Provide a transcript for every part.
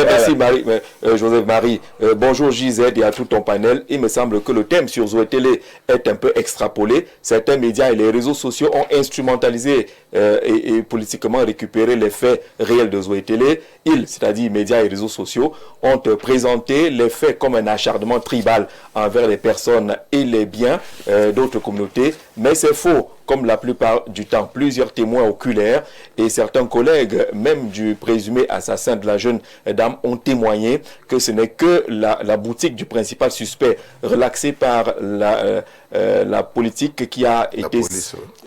Merci Marie, Joseph Marie. Bonjour JZ et à tout ton panel. Il me semble que le thème sur Zoé Télé est un peu extrapolé. Certains médias et les réseaux sociaux ont instrumentalisé et politiquement récupéré les faits réels de Zoé Télé. Ils, c'est-à-dire médias et réseaux sociaux, ont présenté les faits comme un acharnement tribal envers les personnes et les biens d'autres communautés. Mais c'est faux. Comme la plupart du temps, plusieurs témoins oculaires et certains collègues, même du présumé assassin de la jeune dame, ont témoigné que ce n'est que la boutique du principal suspect, relaxée par la politique qui a été...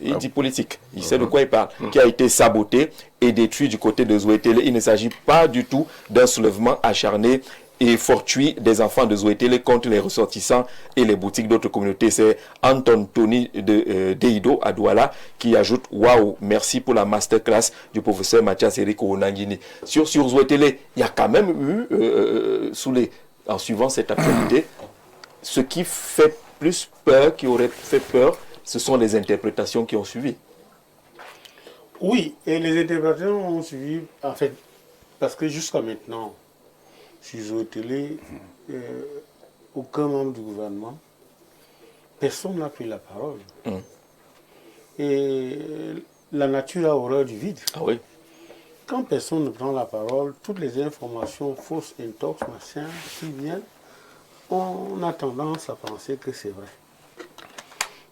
Il dit politique, il sait de quoi il parle, qui a été sabotée et détruite du côté de Zoé Télé. Il ne s'agit pas du tout d'un soulèvement acharné et fortuit des enfants de Zoé Télé contre les ressortissants et les boutiques d'autres communautés. C'est Anton Tony de Deido à Douala qui ajoute « Waouh, merci pour la masterclass du professeur Mathias Eric Onangini ». Sur Zoé Télé, il y a quand même eu, en suivant cette actualité, ce qui fait plus peur, qui aurait fait peur, ce sont les interprétations qui ont suivi. Oui, et les interprétations ont suivi, en fait, parce que jusqu'à maintenant, sur Zoé Télé, aucun membre du gouvernement, personne n'a pris la parole. Et la nature a horreur du vide. Ah oui. Quand personne ne prend la parole, toutes les informations fausses, intox, machin, qui viennent, on a tendance à penser que c'est vrai.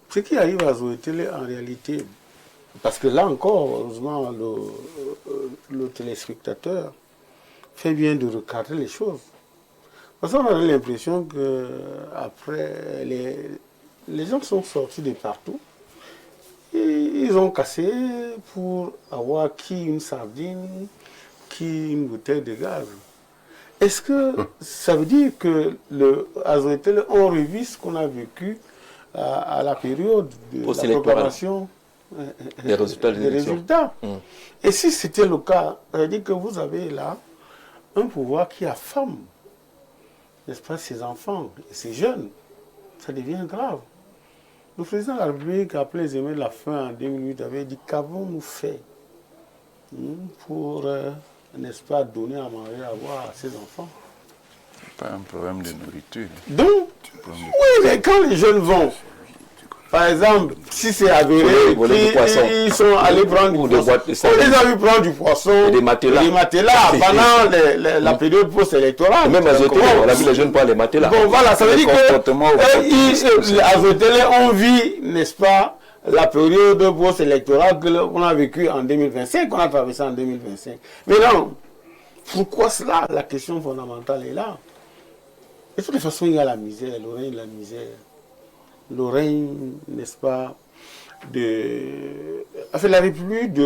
Ce qui arrive à Zoé Télé, en réalité, parce que là encore, heureusement, le téléspectateur fait bien de recadrer les choses. Parce qu'on a l'impression que après les gens sont sortis de partout et ils ont cassé pour avoir qui une sardine, qui une bouteille de gaz. Est-ce que ça veut dire que à Zoé Télé, on revit ce qu'on a vécu à la période de la proclamation des résultats? Et si c'était le cas, ça veut dire que vous avez là un pouvoir qui affame, n'est-ce pas, ses enfants et ses jeunes. Ça devient grave. Le président de la République, après les émeutes de la faim en 2008, avait dit qu'avons-nous fait pour, n'est-ce pas, donner à manger, à boire à ses enfants. Pas un problème de nourriture. Donc, oui, mais quand les jeunes vont, par exemple, si c'est avéré qu'ils sont allés prendre du poisson, on les a vu prendre du poisson et des matelas pendant la période post-électorale. Même à Zoé Télé, on a vu les jeunes prendre les matelas. Bon, voilà, ça veut dire qu'à Zoé Télé, on vit, n'est-ce pas, la période post-électorale qu'on a vécue en 2025, qu'on a traversée en 2025. Mais non, pourquoi cela? La question fondamentale est là. De toute façon, il y a la misère, le règne de la misère. Le règne, n'est-ce pas, enfin, la République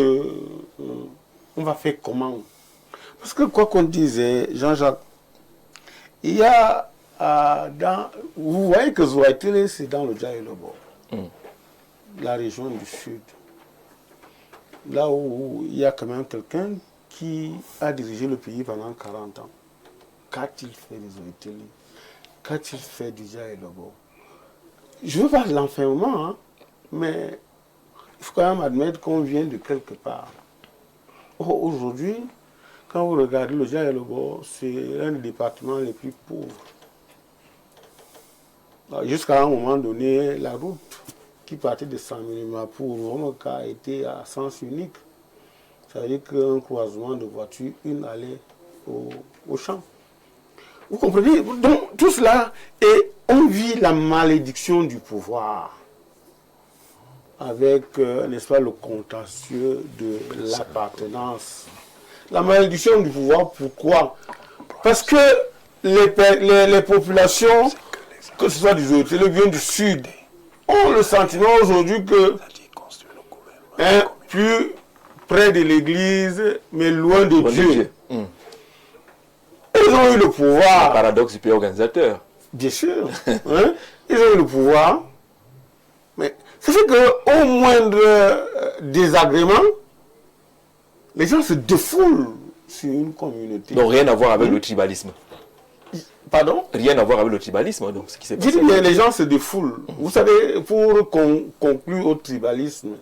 on va faire comment? Parce que quoi qu'on dise, Jean-Jacques, il y a vous voyez que Zoé Télé, c'est dans le Djaïlobo, la région du sud. Là où il y a quand même quelqu'un qui a dirigé le pays pendant 40 ans. Qu'a-t-il fait de Zoé Télé? Qu'a-t-il fait du Djaïlobo? Je ne veux pas de l'enfermement, hein, mais il faut quand même admettre qu'on vient de quelque part. Aujourd'hui, quand vous regardez le Djaïlobo, c'est l'un des départements les plus pauvres. Jusqu'à un moment donné, la route qui partait de Saint-Minima pour Romoka était à sens unique. Ça veut dire qu'un croisement de voitures, une allait au champ. Vous comprenez? Donc, tout cela, et on vit la malédiction du pouvoir avec, n'est-ce pas, le contentieux de l'appartenance. La malédiction du pouvoir, pourquoi? Parce que les populations, que ce soit du Zoé Télé, bien du Sud, ont le sentiment aujourd'hui que plus près de l'Église, mais loin de Dieu. Ils ont eu le pouvoir. Le paradoxe du pays organisateur. Bien sûr. Hein? Ils ont eu le pouvoir. Mais ça fait qu'au moindre désagrément, les gens se défoulent sur une communauté. Donc rien à voir avec le tribalisme. Pardon? Rien à voir avec le tribalisme, donc ce qui s'est passé. Dites bien, les gens se défoulent. Vous savez, pour conclure au tribalisme,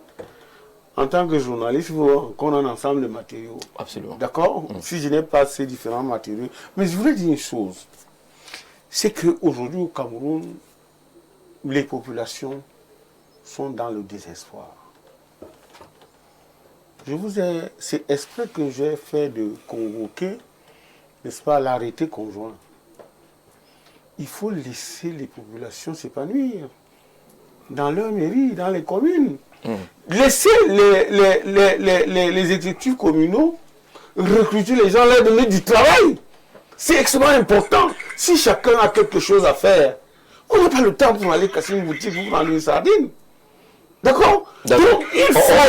en tant que journaliste, il faut qu'on ait un ensemble de matériaux. Absolument. D'accord? Si je n'ai pas ces différents matériaux. Mais je voulais dire une chose. C'est qu'aujourd'hui au Cameroun, les populations sont dans le désespoir. C'est exprès que j'ai fait de convoquer, n'est-ce pas, l'arrêté conjoint. Il faut laisser les populations s'épanouir dans leur mairie, dans les communes. Laisser les exécutifs communaux recruter les gens, leur donner du travail. C'est extrêmement important. Si chacun a quelque chose à faire, on n'a pas le temps pour aller casser une boutique ou prendre une sardine. D'accord? Donc,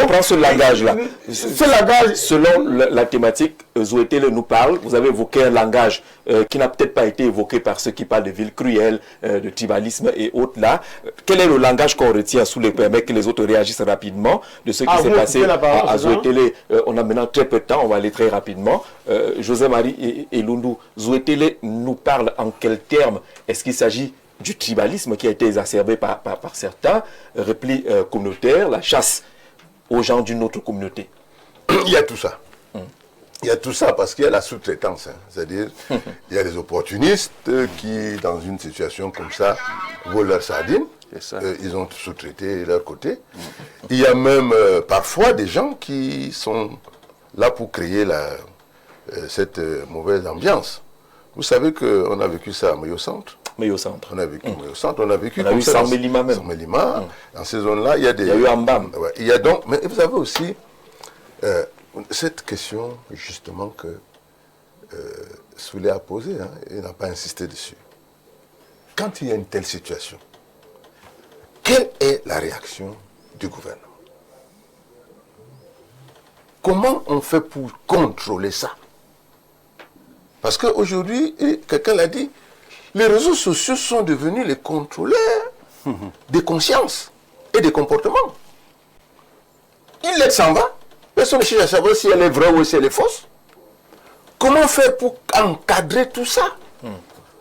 on prend ce langage-là. Ce langage. Selon la thématique, Zoétélé nous parle. Vous avez évoqué un langage qui n'a peut-être pas été évoqué par ceux qui parlent de villes cruelles, de tribalisme et autres là. Quel est le langage qu'on retient sous les permis que les autres réagissent rapidement de ce qui s'est passé à Zoétélé? On a maintenant très peu de temps, on va aller très rapidement. José-Marie et Lundu, Zoétélé nous parle en quels termes? Est-ce qu'il s'agit du tribalisme qui a été exacerbé par certains, repli communautaire, la chasse aux gens d'une autre communauté? Il y a tout ça. Il y a tout ça parce qu'il y a la sous-traitance. Hein. C'est-à-dire, il y a des opportunistes qui, dans une situation comme ça, volent leurs sardines. Ils ont sous-traité leur côté. Il y a même parfois des gens qui sont là pour créer cette mauvaise ambiance. Vous savez qu'on a vécu ça à Moyo Centre. On a vécu Moyo Centre, on a vécu comme ça. Saint-Mélima même. Saint-Mélima. Dans ces zones-là, il y a des... Il y a eu Ambam. Ouais, il y a donc... Mais vous avez aussi cette question, justement, que Soulé a posée, hein, et n'a pas insisté dessus. Quand il y a une telle situation, quelle est la réaction du gouvernement? Comment on fait pour contrôler ça? Parce qu'aujourd'hui, quelqu'un l'a dit, les réseaux sociaux sont devenus les contrôleurs des consciences et des comportements. Une lettre s'en va, personne ne cherche à savoir si elle est vraie ou si elle est fausse. Comment faire pour encadrer tout ça?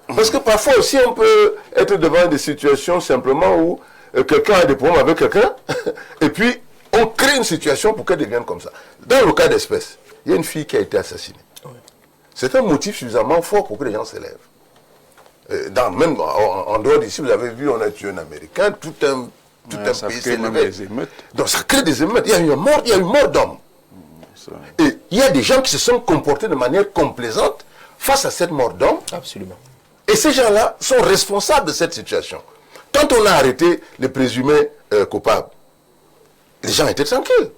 Parce que parfois aussi on peut être devant des situations simplement où quelqu'un a des problèmes avec quelqu'un et puis on crée une situation pour qu'elle devienne comme ça. Dans le cas d'espèce, il y a une fille qui a été assassinée. C'est un motif suffisamment fort pour que les gens s'élèvent. Même en dehors d'ici, vous avez vu, on a tué un Américain, tout un pays s'est levé. Donc ça crée des émeutes. Il y a eu mort d'hommes. Et il y a des gens qui se sont comportés de manière complaisante face à cette mort d'homme. Absolument. Et ces gens-là sont responsables de cette situation. Quand on a arrêté les présumés coupables, les gens étaient tranquilles.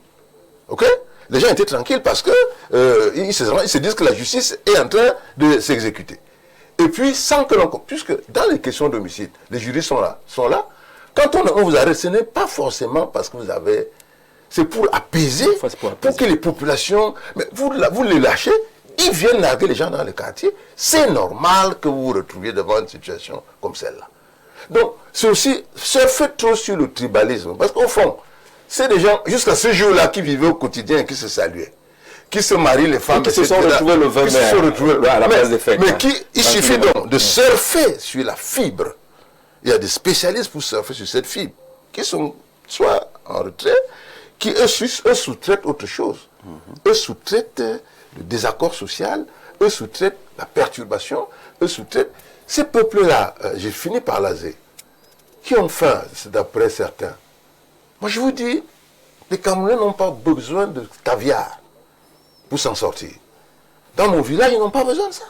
Ok? Les gens étaient tranquilles parce que ils se disent que la justice est en train de s'exécuter. Et puis, sans que l'on... Puisque dans les questions d'homicide, les juristes sont là. Quand on vous arrête, ce n'est pas forcément parce que vous avez... C'est pour apaiser, pour que les populations... Mais vous les lâchez, ils viennent larguer les gens dans le quartier. C'est normal que vous vous retrouviez devant une situation comme celle-là. Donc, c'est aussi surfer trop sur le tribalisme. Parce qu'au fond, c'est des gens, jusqu'à ce jour-là, qui vivaient au quotidien et qui se saluaient. Qui se marient les femmes, qui se sont retrouvés le 20 mai à la place des fêtes. Mais il suffit donc de surfer sur la fibre. Il y a des spécialistes pour surfer sur cette fibre, qui sont soit en retrait, qui eux sous-traitent autre chose. Eux sous-traitent le désaccord social, eux sous-traitent la perturbation, eux sous-traitent... Ces peuples-là, j'ai fini par laser, qui ont faim, c'est d'après certains. Moi je vous dis, les Camerounais n'ont pas besoin de caviar pour s'en sortir. Dans mon village, ils n'ont pas besoin de ça.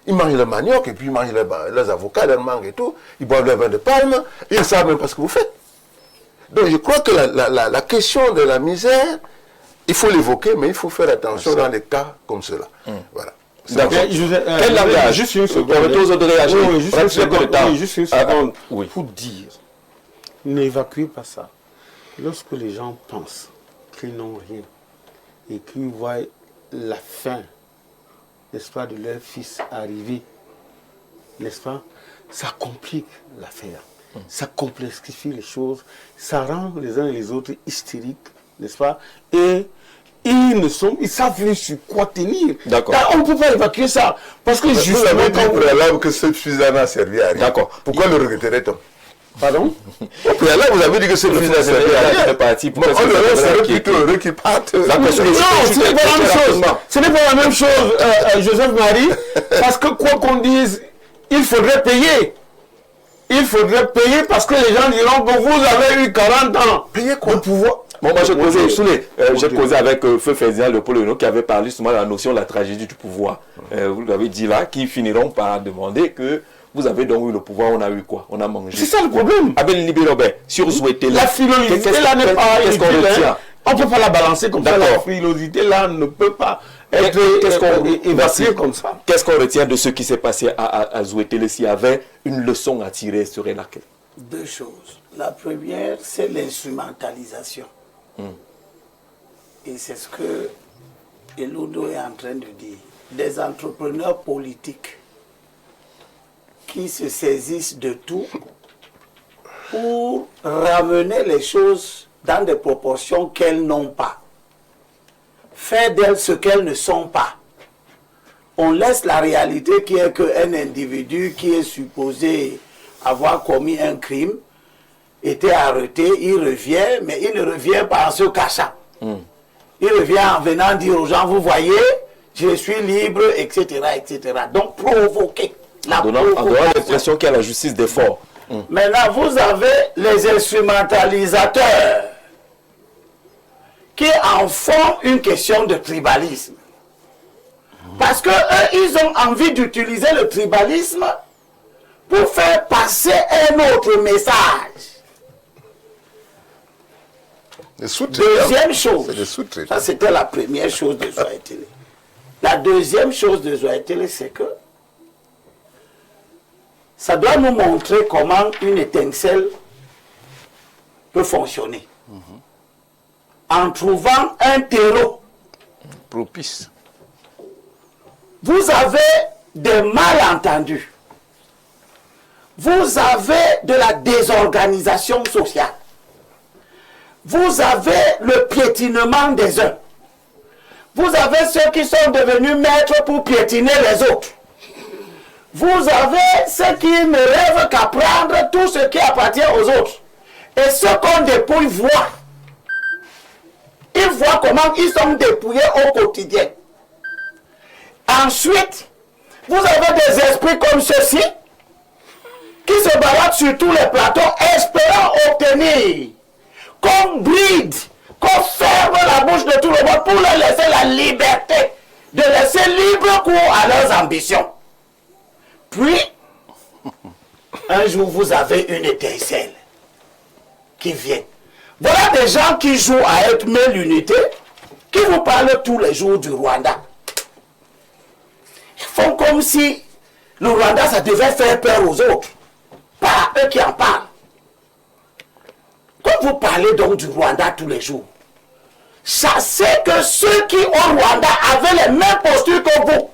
Ils mangent le manioc et puis ils mangent leurs avocats, leurs mangues et tout. Ils boivent le vin de palme. Ils ne savent même pas ce que vous faites. Donc je crois que la question de la misère, il faut l'évoquer, mais il faut faire attention dans des cas comme cela. Voilà. Quel langage? Juste une seconde. Juste une seconde. Pour dire, n'évacuez pas ça. Lorsque les gens pensent qu'ils n'ont rien, et qu'ils voient la fin, n'est-ce pas, de leur fils arriver, n'est-ce pas, ça complique l'affaire, ça complexifie les choses, ça rend les uns et les autres hystériques, n'est-ce pas, et ils savent plus sur quoi tenir. D'accord. On ne peut pas évacuer ça, parce que justement, vous avez dit préalable que ce fusil n'a servi à rien. D'accord. Pourquoi le regretterait-on? Pardon? Au préalable, vous avez dit que c'est le fils est parti. On le serait plutôt heureux qu'il parte. Non, ce n'est pas la même chose. Ce n'est pas la même chose, Joseph-Marie, parce que quoi qu'on dise, il faudrait payer. Il faudrait payer parce que les gens diront que vous avez eu 40 ans. Payer quoi? De pouvoir. Bon, moi, j'ai causé avec Feu Ferdinand Le Polo qui avait parlé justement de la notion de la tragédie du pouvoir. Vous l'avez dit là, qui finiront par demander que vous avez donc eu le pouvoir, on a eu quoi? On a mangé. C'est ça le problème. Abel Libé-Robert, sur Zouété. La philosophe là n'est pas qu'est-ce qu'on retient? On ne peut pas la balancer comme ça. La frilosité là ne peut pas être évacuée comme ça. Qu'est-ce qu'on retient de ce qui s'est passé à Zouétélé? S'il y avait une leçon à tirer, serait laquelle? Deux choses. La première, c'est l'instrumentalisation. Et c'est ce que Eludo est en train de dire. Des entrepreneurs politiques qui se saisissent de tout pour ramener les choses dans des proportions qu'elles n'ont pas. Faire d'elles ce qu'elles ne sont pas. On laisse la réalité qui est qu'un individu qui est supposé avoir commis un crime était arrêté, il revient, mais il ne revient pas en se cachant. Il revient en venant dire aux gens, vous voyez, je suis libre, etc. etc. Donc provoquer. En donnant l'impression qu'il y a la justice des forts. Maintenant, vous avez les instrumentalisateurs qui en font une question de tribalisme. Parce que eux, ils ont envie d'utiliser le tribalisme pour faire passer un autre message. Deuxième chose, ça c'était la première chose de Zouétélé. La deuxième chose de Zouétélé, c'est que ça doit nous montrer comment une étincelle peut fonctionner. En trouvant un terreau propice. Vous avez des malentendus. Vous avez de la désorganisation sociale. Vous avez le piétinement des uns. Vous avez ceux qui sont devenus maîtres pour piétiner les autres. Vous avez ceux qui ne rêvent qu'à prendre tout ce qui appartient aux autres. Et ceux qu'on dépouille voient. Ils voient comment ils sont dépouillés au quotidien. Ensuite, vous avez des esprits comme ceux-ci qui se baladent sur tous les plateaux espérant obtenir qu'on bride, qu'on ferme la bouche de tout le monde pour leur laisser la liberté, de laisser libre cours à leurs ambitions. Puis, un jour, vous avez une étincelle qui vient. Voilà des gens qui jouent à être l'unité, qui vous parlent tous les jours du Rwanda. Ils font comme si le Rwanda, ça devait faire peur aux autres. Pas eux qui en parlent. Quand vous parlez donc du Rwanda tous les jours, sachez que ceux qui au Rwanda avaient les mêmes postures que vous,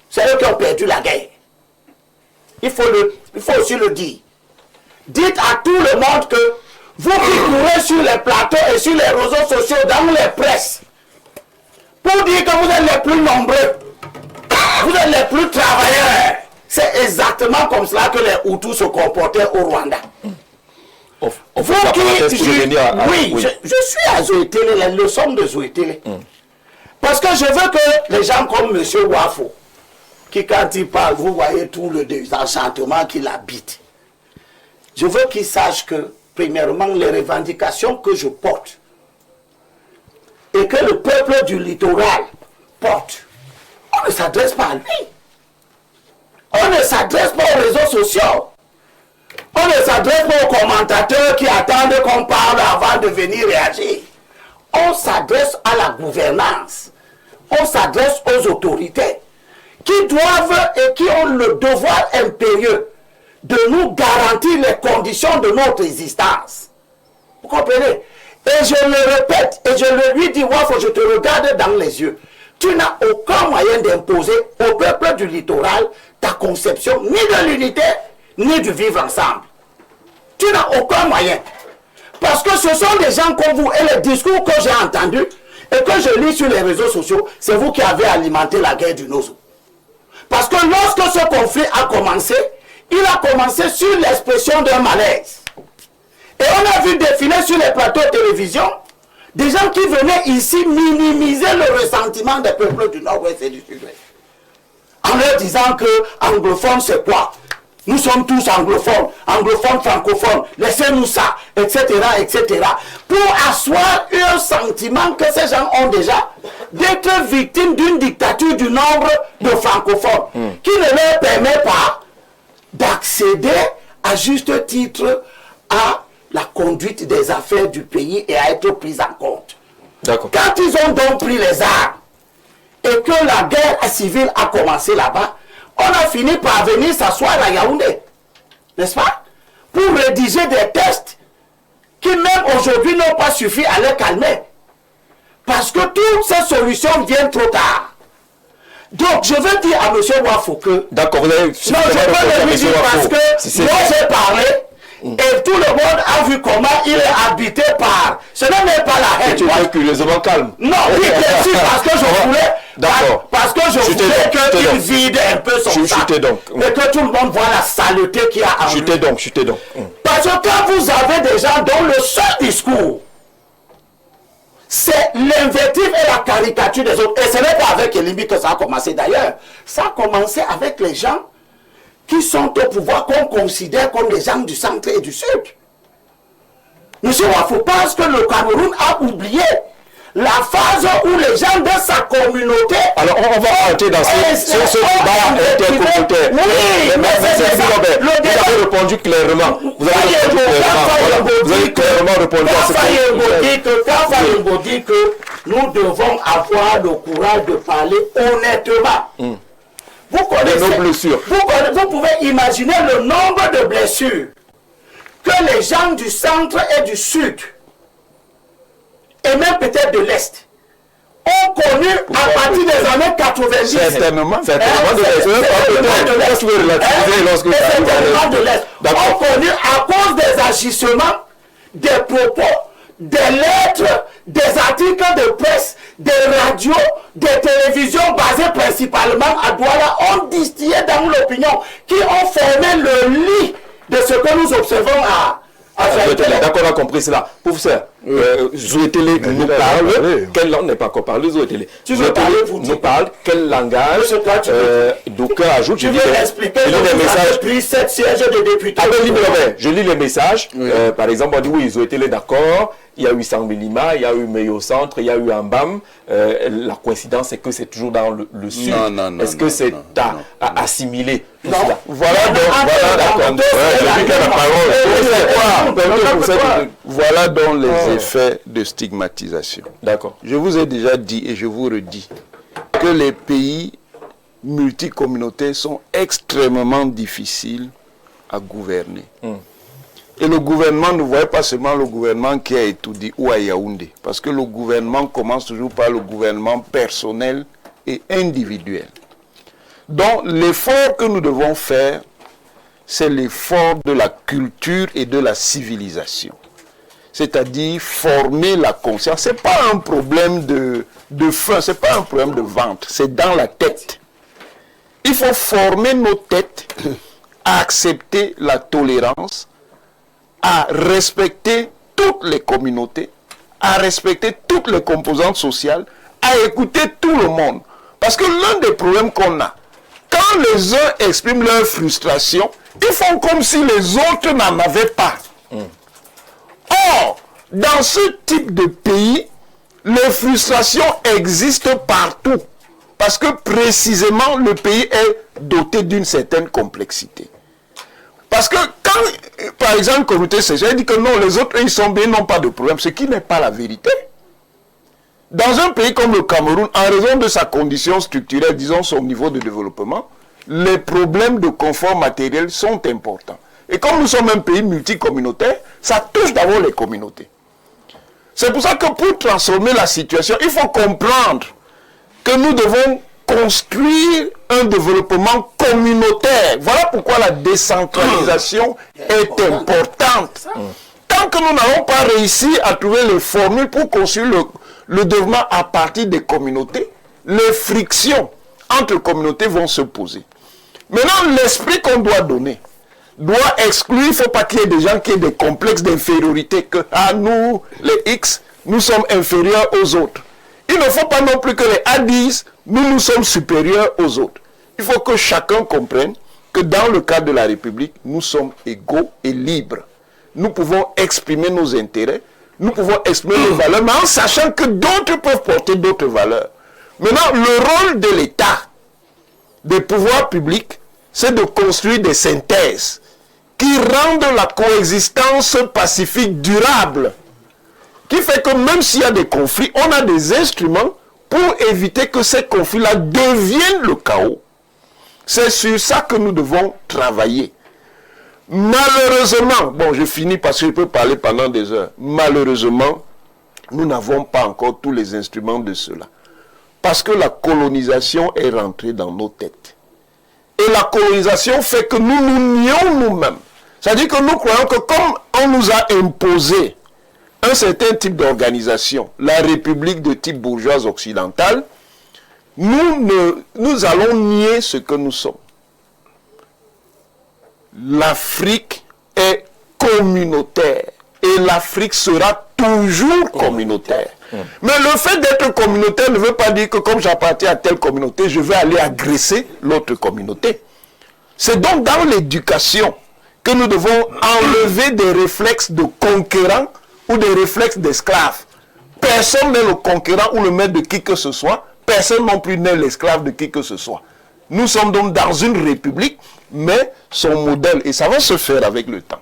c'est eux qui ont perdu la guerre. Il faut aussi le dire. Dites à tout le monde que vous qui courez sur les plateaux et sur les réseaux sociaux, dans les presses, pour dire que vous êtes les plus nombreux, vous êtes les plus travailleurs. C'est exactement comme cela que les Hutus se comportaient au Rwanda. Vous qui, je suis à Zouétélé, la leçon de Zouétélé. Parce que je veux que les gens comme M. Wafo, qui quand il parle, vous voyez tout le désenchantement qu'il habite. Je veux qu'il sache que, premièrement, les revendications que je porte et que le peuple du littoral porte, on ne s'adresse pas à lui. On ne s'adresse pas aux réseaux sociaux. On ne s'adresse pas aux commentateurs qui attendent qu'on parle avant de venir réagir. On s'adresse à la gouvernance. On s'adresse aux autorités qui doivent et qui ont le devoir impérieux de nous garantir les conditions de notre existence. Vous comprenez? Et je le répète, et je le lui dis, Wafo, je te regarde dans les yeux. Tu n'as aucun moyen d'imposer au peuple du littoral ta conception ni de l'unité, ni du vivre ensemble. Tu n'as aucun moyen. Parce que ce sont des gens comme vous, et les discours que j'ai entendus, et que je lis sur les réseaux sociaux, c'est vous qui avez alimenté la guerre du Nozo. Parce que lorsque ce conflit a commencé, il a commencé sur l'expression d'un malaise. Et on a vu défiler sur les plateaux de télévision des gens qui venaient ici minimiser le ressentiment des peuples du Nord-Ouest et du Sud-Ouest. En leur disant que anglophone c'est quoi? Nous sommes tous anglophones, francophones, laissez-nous ça, etc., etc. Pour asseoir un sentiment que ces gens ont déjà d'être victimes d'une dictature du nombre de francophones qui ne leur permet pas d'accéder à juste titre à la conduite des affaires du pays et à être pris en compte. D'accord. Quand ils ont donc pris les armes et que la guerre civile a commencé là-bas, on a fini par venir s'asseoir à Yaoundé, n'est-ce pas? Pour rédiger des textes qui même aujourd'hui n'ont pas suffi à les calmer. Parce que toutes ces solutions viennent trop tard. Donc je veux dire à M. Wafo que... D'accord, vous avez... Non, je peux le lui dire parce que moi j'ai parlé et tout le monde a vu comment il est habité par... Ce n'est même pas la haine. Tu es curieusement calme. Non, oui, bien sûr, parce que je voulais... D'accord. Parce que je voulais qu'il vide un peu son sac. Et que tout le monde voit la saleté qu'il y a en lui. Chutez donc. Parce que quand vous avez des gens dont le seul discours, c'est l'invective et la caricature des autres. Et ce n'est pas avec Elimbi que ça a commencé d'ailleurs. Ça a commencé avec les gens qui sont au pouvoir, qu'on considère comme les gens du centre et du sud. Monsieur Wafo pense que le Cameroun a oublié la phase où les gens de sa communauté... Alors on va arrêter dans ce débat intercommunautaire. Oui, mais c'est ça. Vous avez répondu clairement. Vous avez clairement répondu à ce que... Quand Fayembo dit que nous devons avoir le courage de parler honnêtement. Vous connaissez... Vous pouvez imaginer le nombre de blessures que les gens du centre et du sud et même peut-être de l'Est, ont connu à partir des années 90. Certainement de l'Est. Ont connu à cause des agissements, des propos, des lettres, des articles de presse, des radios, des télévisions basées principalement à Douala, ont distillé dans l'opinion, qui ont formé le lit de ce que nous observons à D'accord, on a compris cela. Professeur, Zouetele nous parle, quelle langue n'est pas encore parlé, Zouetele. Zouetele nous parle, quel langage, d'aucuns ajoutent, je vais expliquer, pris 7 sièges de députés. Je lis les messages, par exemple, on dit oui, Zouetele d'accord, il y a eu Sangbelima, il y a eu Meyo Centre, il y a eu Ambam. La coïncidence, c'est que c'est toujours dans le sud. Est-ce que c'est à assimiler tout cela? Voilà donc les effets de stigmatisation. D'accord. Je vous ai déjà dit et je vous redis que les pays multicommunautaires sont extrêmement difficiles à gouverner. Et le gouvernement, ne voyez pas seulement le gouvernement qui a étudié ou à Yaoundé, parce que le gouvernement commence toujours par le gouvernement personnel et individuel. Donc l'effort que nous devons faire, c'est l'effort de la culture et de la civilisation. C'est-à-dire former la conscience. Ce n'est pas un problème de faim, ce n'est pas un problème de ventre, c'est dans la tête. Il faut former nos têtes à accepter la tolérance, à respecter toutes les communautés, à respecter toutes les composantes sociales, à écouter tout le monde. Parce que l'un des problèmes qu'on a, quand les uns expriment leur frustration, ils font comme si les autres n'en avaient pas. Or, dans ce type de pays, les frustrations existent partout. Parce que précisément, le pays est doté d'une certaine complexité. Parce que quand, par exemple, le communauté sociale dit que non, les autres, ils sont bien, n'ont pas de problème, ce qui n'est pas la vérité. Dans un pays comme le Cameroun, en raison de sa condition structurelle, disons son niveau de développement, les problèmes de confort matériel sont importants. Et comme nous sommes un pays multicommunautaire, ça touche d'abord les communautés. C'est pour ça que pour transformer la situation, il faut comprendre que nous devons construire un développement communautaire. Voilà pourquoi la décentralisation est importante. Tant que nous n'avons pas réussi à trouver les formules pour construire le développement à partir des communautés, les frictions entre communautés vont se poser. Maintenant, l'esprit qu'on doit donner doit exclure, il ne faut pas qu'il y ait des gens qui aient des complexes d'infériorité, que nous, les X, nous sommes inférieurs aux autres. Il ne faut pas non plus que les A disent, nous sommes supérieurs aux autres. Il faut que chacun comprenne que dans le cadre de la République, nous sommes égaux et libres. Nous pouvons exprimer nos intérêts, nous pouvons exprimer nos valeurs, mais en sachant que d'autres peuvent porter d'autres valeurs. Maintenant, le rôle de l'État, des pouvoirs publics, c'est de construire des synthèses qui rendent la coexistence pacifique durable. Qui fait que même s'il y a des conflits, on a des instruments pour éviter que ces conflits-là deviennent le chaos. C'est sur ça que nous devons travailler. Malheureusement, bon, je finis parce que je peux parler pendant des heures. Malheureusement, nous n'avons pas encore tous les instruments de cela. Parce que la colonisation est rentrée dans nos têtes. Et la colonisation fait que nous nous nions nous-mêmes. C'est-à-dire que nous croyons que comme on nous a imposé un certain type d'organisation, la République de type bourgeoise occidentale, nous allons nier ce que nous sommes. L'Afrique est communautaire et l'Afrique sera toujours communautaire. Mais le fait d'être communautaire ne veut pas dire que comme j'appartiens à telle communauté, je vais aller agresser l'autre communauté. C'est donc dans l'éducation que nous devons enlever des réflexes de conquérants ou des réflexes d'esclaves. Personne n'est le conquérant ou le maître de qui que ce soit. Personne non plus n'est l'esclave de qui que ce soit. Nous sommes donc dans une république, mais son modèle, et ça va se faire avec le temps.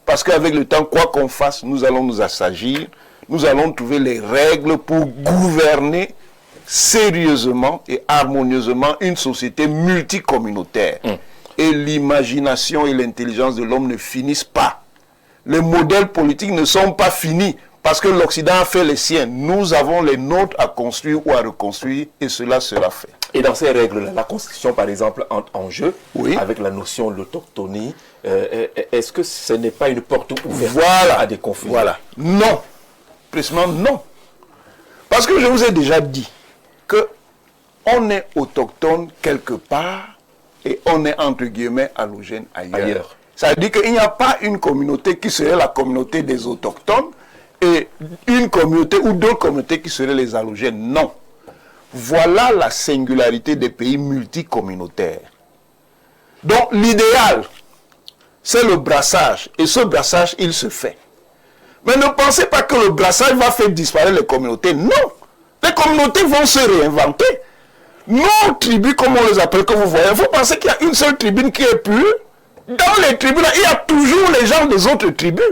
Parce qu'avec le temps, quoi qu'on fasse, nous allons nous assagir, nous allons trouver les règles pour gouverner sérieusement et harmonieusement une société multicommunautaire. Et l'imagination et l'intelligence de l'homme ne finissent pas. Les modèles politiques ne sont pas finis parce que l'Occident a fait les siens. Nous avons les nôtres à construire ou à reconstruire et cela sera fait. Et dans ces règles-là, la Constitution, par exemple, entre en jeu Oui. avec la notion de l'autochtonie. Est-ce que ce n'est pas une porte ouverte à des conflits? Voilà. Non. Précisément non. Parce que je vous ai déjà dit que on est autochtone quelque part et on est entre guillemets allogène ailleurs. Ça veut dire qu'il n'y a pas une communauté qui serait la communauté des autochtones et une communauté ou d'autres communautés qui seraient les allogènes. Non. Voilà la singularité des pays multicommunautaires. Donc l'idéal, c'est le brassage. Et ce brassage, il se fait. Mais ne pensez pas que le brassage va faire disparaître les communautés. Non. Les communautés vont se réinventer. Nos tribus, comme on les appelle, que vous voyez, vous pensez qu'il y a une seule tribune qui est pure? Dans les tribus, il y a toujours les gens des autres tribus.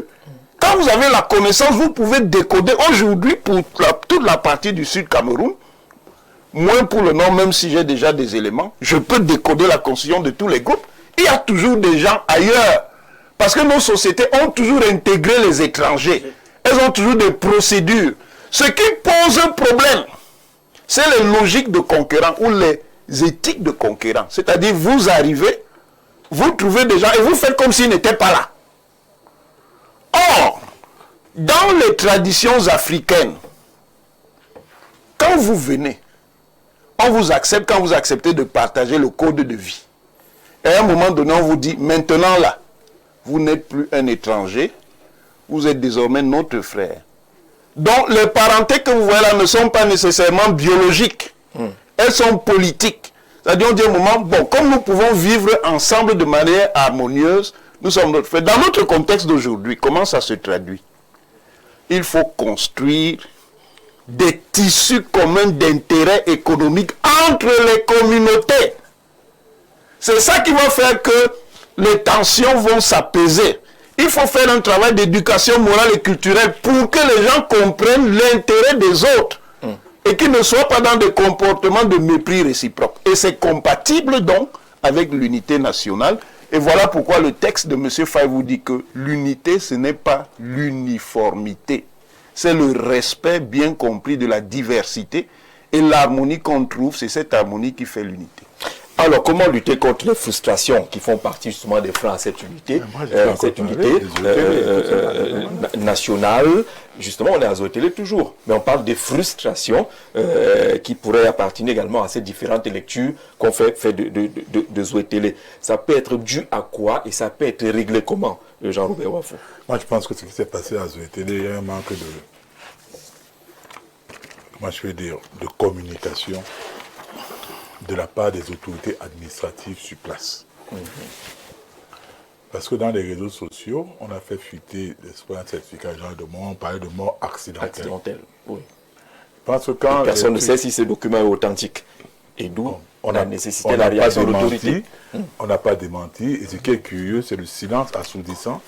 Quand vous avez la connaissance, vous pouvez décoder. Aujourd'hui, pour toute la partie du Sud Cameroun, moins pour le Nord, même si j'ai déjà des éléments, je peux décoder la constitution de tous les groupes. Il y a toujours des gens ailleurs. Parce que nos sociétés ont toujours intégré les étrangers. Elles ont toujours des procédures. Ce qui pose un problème, c'est les logiques de conquérants ou les éthiques de conquérants. C'est-à-dire, vous arrivez, vous trouvez des gens et vous faites comme s'ils n'étaient pas là. Or, dans les traditions africaines, quand vous venez, on vous accepte quand vous acceptez de partager le code de vie. Et à un moment donné, on vous dit, maintenant là, vous n'êtes plus un étranger, vous êtes désormais notre frère. Donc les parentés que vous voyez là ne sont pas nécessairement biologiques, elles sont politiques. C'est-à-dire on dit à un moment, bon, comme nous pouvons vivre ensemble de manière harmonieuse, nous sommes notre frère. Dans notre contexte d'aujourd'hui, comment ça se traduit? Il faut construire des tissus communs d'intérêt économique entre les communautés. C'est ça qui va faire que les tensions vont s'apaiser. Il faut faire un travail d'éducation morale et culturelle pour que les gens comprennent l'intérêt des autres et qu'ils ne soient pas dans des comportements de mépris réciproque. Et c'est compatible donc avec l'unité nationale. Et voilà pourquoi le texte de M. Faye vous dit que l'unité, ce n'est pas l'uniformité. C'est le respect bien compris de la diversité. Et l'harmonie qu'on trouve, c'est cette harmonie qui fait l'unité. Alors, comment lutter contre les frustrations qui font partie justement des freins à cette unité, nationale? Justement, on est à Zoé-Télé toujours, mais on parle des frustrations qui pourraient appartenir également à ces différentes lectures qu'on fait de Zoé-Télé. Ça peut être dû à quoi et ça peut être réglé comment, Jean-Robert Wafo? Moi, je pense que ce qui s'est passé à Zoé-Télé, il y a un manque de communication de la part des autorités administratives sur place. Parce que dans les réseaux sociaux, on a fait fuiter un certificat genre de mort, on parlait de mort accidentelle. Oui. Parce que quand personne ne sait si ce document est authentique. Et d'où on a nécessité la réaction de l'autorité. On n'a pas démenti. Et ce qui est curieux, c'est le silence assourdissant,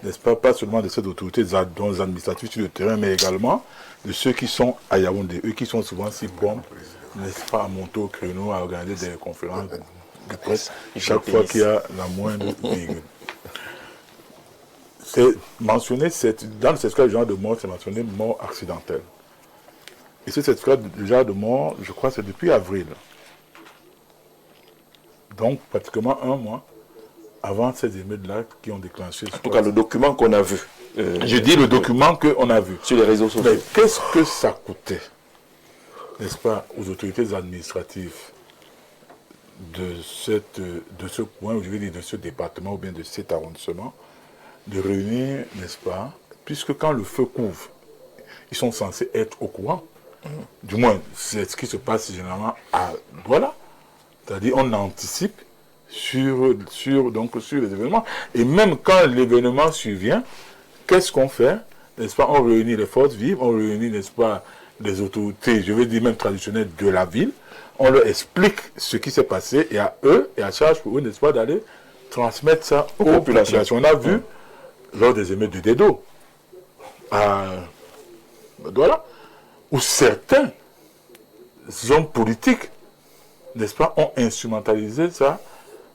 n'est-ce pas seulement de ces autorités administratives sur le terrain, mais également de ceux qui sont à Yaoundé, eux qui sont souvent si bons, n'est-ce pas, à monter au créneau, à organiser des conférences de presse, chaque fois qu'il y a la moindre virgule. C'est mentionné, dans le certificat de genre de mort, c'est mentionné mort accidentelle. Et ce certificat de genre de mort, je crois, c'est depuis avril. Donc, pratiquement un mois avant ces émeutes-là qui ont déclenché. En tout cas, le document qu'on a vu. Je dis le document qu'on a vu. Sur les réseaux sociaux. Mais qu'est-ce que ça coûtait, n'est-ce pas, aux autorités administratives de ce coin, je veux dire de ce département ou bien de cet arrondissement, de réunir, n'est-ce pas, puisque quand le feu couvre, ils sont censés être au courant. Du moins, c'est ce qui se passe généralement à Douala. C'est-à-dire, on anticipe sur les événements. Et même quand l'événement survient, qu'est-ce qu'on fait? N'est-ce pas? On réunit les forces vives, on réunit, n'est-ce pas, les autorités, je veux dire même traditionnelles de la ville. On leur explique ce qui s'est passé et à eux, et à charge pour eux, n'est-ce pas, d'aller transmettre ça aux populations. On a vu, lors des émeutes de Dedo, voilà, où certains hommes politiques, n'est-ce pas, ont instrumentalisé ça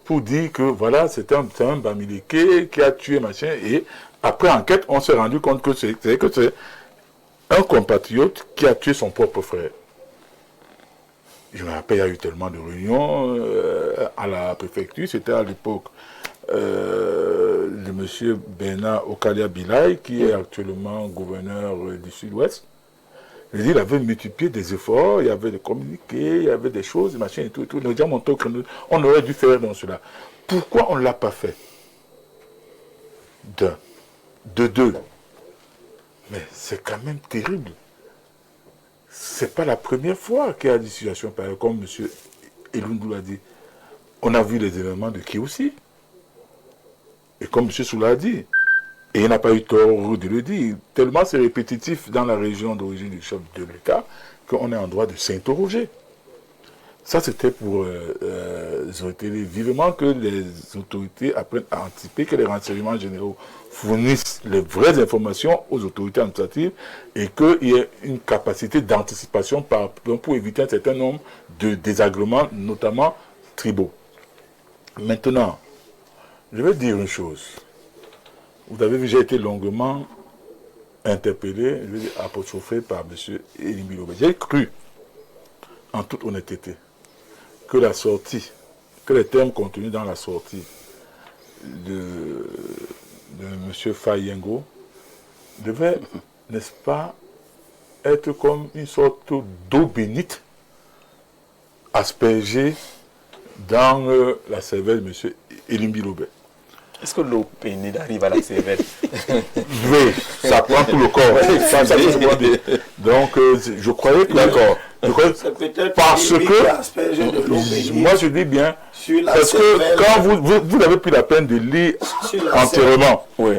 pour dire que voilà, c'est un Bamileke qui a tué machin, et après enquête, on s'est rendu compte que c'est un compatriote qui a tué son propre frère. Je me rappelle, il y a eu tellement de réunions à la préfecture, c'était à l'époque de M. Bernard Okalia Bilay, qui est actuellement gouverneur du Sud-Ouest. Il avait multiplié des efforts, il y avait des communiqués, il y avait des choses, des machins et tout. On aurait dû faire dans cela. Pourquoi on ne l'a pas fait? De deux. Mais c'est quand même terrible. C'est pas la première fois qu'il y a des situations pareilles, comme M. Elundou l'a dit. On a vu les événements de Kiyoussi. Et comme M. Soula a dit, et il n'a pas eu tort de le dire, tellement c'est répétitif dans la région d'origine du chef de l'État qu'on est en droit de s'interroger. Ça, c'était pour Zoé-Télé. Vivement que les autorités apprennent à anticiper, que les renseignements généraux fournissent les vraies informations aux autorités administratives et qu'il y ait une capacité d'anticipation pour éviter un certain nombre de désagréments, notamment tribaux. Maintenant, je vais dire une chose. Vous avez vu, j'ai été longuement interpellé, je vais dire, apostrophé par M. Elimbi Lobé. J'ai cru, en toute honnêteté, que la sortie, que les termes contenus dans la sortie de M. Fayengo devaient, n'est-ce pas, être comme une sorte d'eau bénite aspergée dans la cervelle de M. Elimbi Lobé. Est-ce que l'eau bénite arrive à la cervelle? Oui, ça prend tout le corps. Donc, je croyais que... D'accord. Parce que, moi je dis bien, parce que quand vous avez pris la peine de lire entièrement, oui,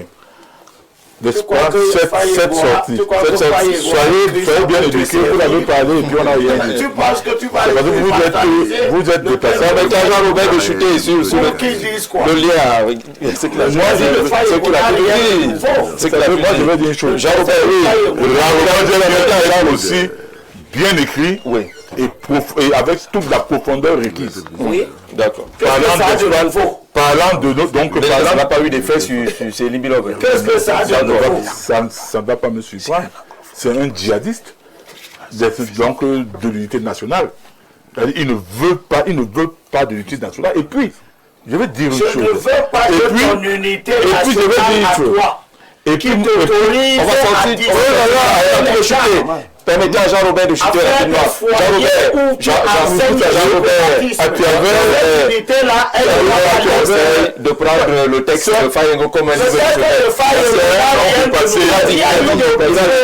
n'est-ce pas, cette sortie, soyez bien éduqués, vous l'avez parlé et puis on n'a rien dit. Tu penses que tu vas vous êtes déplacé. avec Jean-Robert de chuter sur le lien. C'est que la moi je vais dire une chose. Jean-Robert, oui, aussi bien écrit, oui, et avec toute la profondeur requise. Oui, d'accord. Parlant de notre, donc ça n'a pas eu d'effet sur Elimbi Lobé. Qu'est-ce que ça a de nouveau? Ça ne va pas me surprendre. C'est un djihadiste, donc de l'unité nationale. Il ne veut pas de l'unité nationale. Et puis, je vais dire une chose. Je ne veux pas de ton unité nationale à toi. Et puis, on va sortir. Permettez à Jean-Robert de chuter rapidement. Jean-Robert, de prendre le texte de Fayengo comme un livre.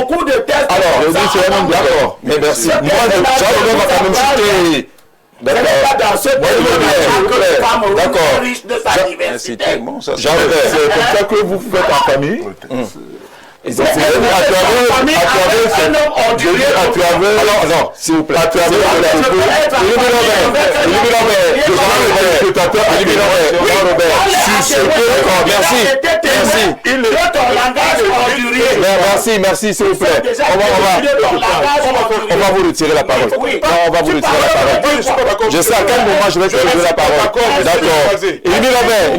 Beaucoup de textes. Alors, je dis c'est un homme d'accord. Mais merci. Moi, Jean-Robert va quand même chuter. D'accord. D'accord. C'est tellement ça. Jean-Robert, c'est comme ça que vous faites en famille. Non, s'il vous plaît. Merci, s'il vous plaît. On va vous retirer la parole. On va vous retirer la parole. Je sais à quel moment je vais te retirer la parole. D'accord. Élimi Robert,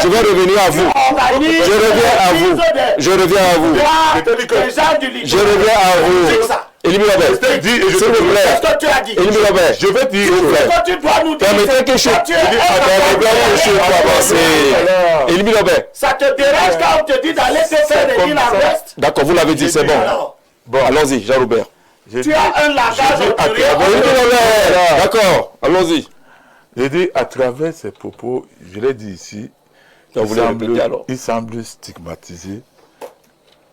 je vais revenir à vous. Je reviens à vous. Je reviens à vous. Élimi Robert, s'il vous plaît. Élimi Robert, je vais dire, s'il vous plaît. Permettez que je avance. Élimi Robert. Ça te dérange quand on te dit d'aller te faire des îles à l'ouest? D'accord, vous l'avez dit, c'est bon. Bon, allons-y, Jean-Robert. Tu as un langage D'accord, allons-y. J'ai dit, à travers ces propos, je l'ai dit ici, il semble stigmatiser.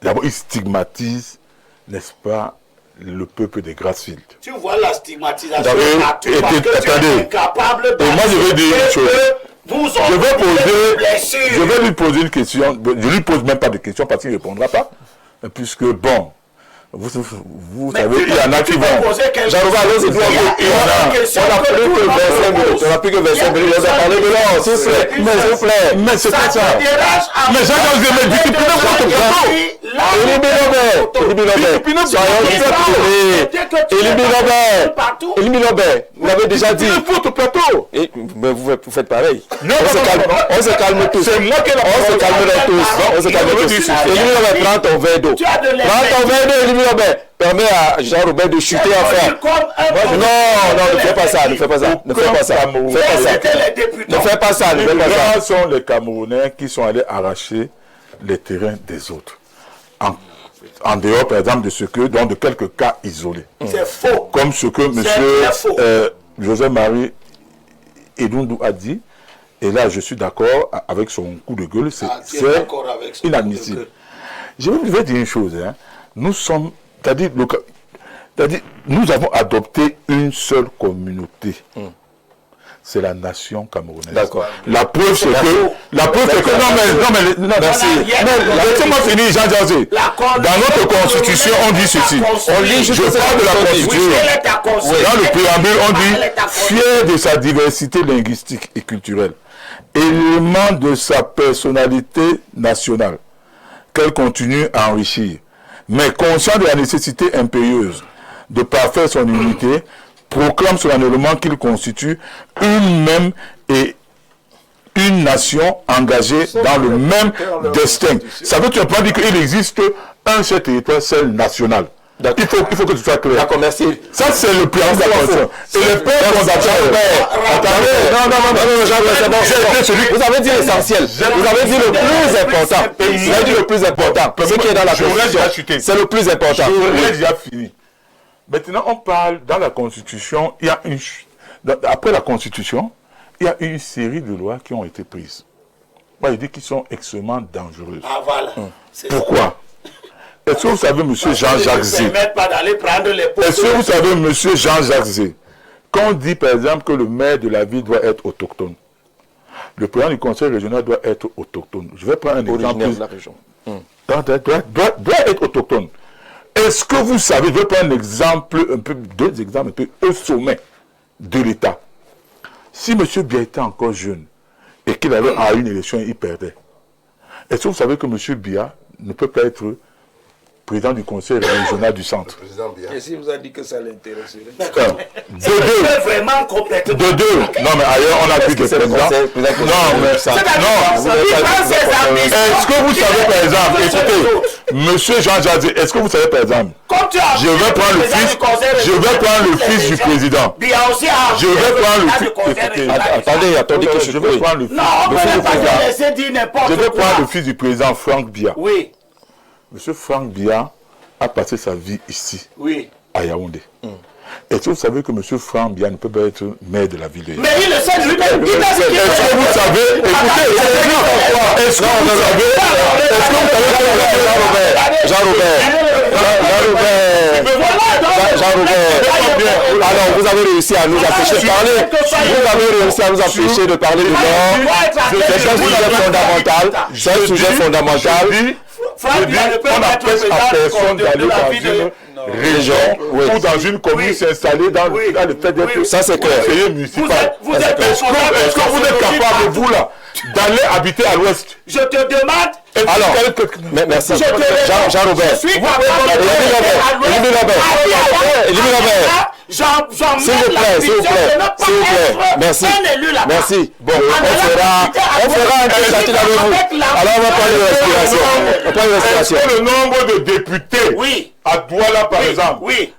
D'abord, il stigmatise, n'est-ce pas, le peuple de Grassfield. Tu vois la stigmatisation. Attendez, et moi je vais dire une chose. Je vais lui poser une question. Je ne lui pose même pas de question parce qu'il ne répondra pas. Puisque, bon, vous savez, il y en a qui vont. Jean-Robert, allons-y, on n'a plus que 25 minutes. On va parler de l'or, s'il vous plaît. Mais c'est pas ça. Mais Jean-Robert, disciplinez votre plateau. Élimi Robert, vous l'avez déjà dit. Votre plateau. Mais vous faites pareil. On se calme tous. C'est moi qui ai la On se calmera tous. Élimi Robert, prends ton verre d'eau. Élimi Robert. Permet à Jean-Robert de chuter enfin. Non, ne fais pas ça. Ne fais pas ça. Là sont les Camerounais qui sont allés arracher les terrains des autres. En dehors, par exemple, de quelques cas isolés. C'est faux. Comme ce que M. José-Marie Eloundou a dit. Et là, je suis d'accord avec son coup de gueule. C'est inadmissible. Je vais dire une chose. Nous avons adopté une seule communauté. C'est la nation camerounaise. D'accord. La preuve, c'est que... Laissez-moi finir, Jean Jazé. Dans notre constitution, on dit ceci. Je parle de la constitution. Dans le préambule, on dit « fier de sa diversité linguistique et culturelle, élément de sa personnalité nationale, qu'elle continue à enrichir, mais conscient de la nécessité impérieuse de parfaire son unité, proclame solennellement qu'il constitue une même et une nation engagée dans le même destin. Ça veut dire qu'il existe un seul territoire, seul national. Il faut que tu sois clair. D'accord, merci. Ça, c'est le préambule de la Constitution. Et le père fondateur... Vous avez dit l'essentiel. Vous avez dit le plus important. Vous avez dit le plus important. Ce qui est dans la Constitution, c'est le plus important. J'aurais déjà fini. Maintenant, on parle dans la Constitution, après la Constitution, il y a une série de lois qui ont été prises. Moi, je dis qu'ils sont extrêmement dangereuses. Ah, voilà. Pourquoi? Est-ce que vous savez, M. Jean-Jacques Zé? Est-ce que vous savez, M. Jean-Jacques Zé, quand on dit, par exemple, que le maire de la ville doit être autochtone, le président du conseil régional doit être autochtone. Je vais prendre un exemple. De la région. Doit être autochtone. Est-ce que vous savez, je vais prendre un exemple, deux exemples un peu au sommet de l'État. Si M. Biya était encore jeune et qu'il allait à une élection et il perdait, est-ce que vous savez que M. Biya ne peut pas être président du conseil régional du centre. Président Biya. Et si vous a dit que ça l'intéresserait? De deux. Vraiment complètement. De deux. Non, mais ailleurs, on a plus de présidents. Non, mais ça. Non. Est-ce que vous savez, par exemple, écoutez, monsieur Jean Jazé, est-ce que vous savez, par exemple, je vais prendre le fils du président. Je vais prendre le fils. Attendez que Je vais prendre le fils. Non, on ne peut pas laisser dire n'importe Je vais quoi. prendre le fils du président Franck Biya. Oui, Monsieur Franck Biya a passé sa vie ici, oui. à Yaoundé. Est-ce que vous savez que monsieur Franck Biya ne peut pas être maire de la ville de Yaoundé? Mais il le sait lui-même. Il a ce qu'il Est-ce que vous savez, écoutez, est-ce que vous savez, Jean-Robert, alors vous avez réussi à nous empêcher de parler. Vous avez réussi à nous empêcher de parler du Nord. C'est un sujet fondamental. C'est un sujet fondamental. Franck Biya ne peut on pas être n'empêche à personne d'aller dans une région ou dans une commune s'installer dans le fait d'être Ça, c'est clair. conseiller municipal. Vous êtes Est-ce que vous êtes capable, vous là, d'aller habiter à l'ouest? Je te demande. Alors, merci. Jean-Robert. Je suis capable de S'il vous plaît. Merci. Merci. Bon, on fera un peu chacun avec vous. Alors, on va prendre une respiration. Est-ce que le nombre de députés Oui. à Douala, par exemple, Oui.